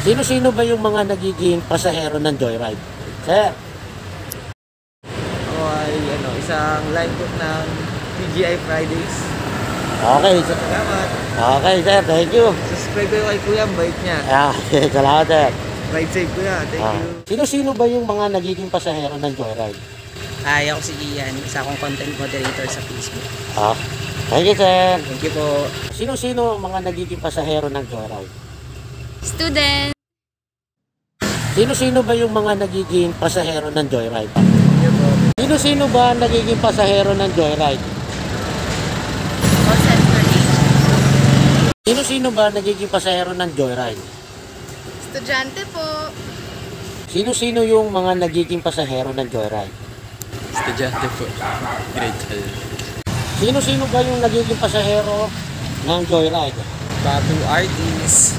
Sino-sino ba yung mga nagiging pasahero ng Joyride? Sir. Ako ay isang line cook ng TGI Fridays. Okay, sir. Salamat. Okay, sir. Thank you. Subscribe kayo kay Kuya, ang bait niya. Salamat, sir. Ride safe Kuya, thank you. Sino-sino ba yung mga nagiging pasahero ng Joyride? Ay, ako si Ian, isa akong content moderator sa Facebook. Thank you, sir. Thank you po. Sino-sino ang mga nagiging pasahero ng Joyride? Student. Sino-sino ba yung mga nagiging pasahero ng Joyride? Thank you po. Sino-sino ba nagiging pasahero ng Joyride? Call center agent. Sino-sino ba nagiging pasahero ng Joyride? Estudyante po. Sino-sino yung mga nagiging pasahero ng Joyride? Estudyante po. Grade 12. Sino-sino ba yung nagiging pasahero ng Joyride? Tattoo artist.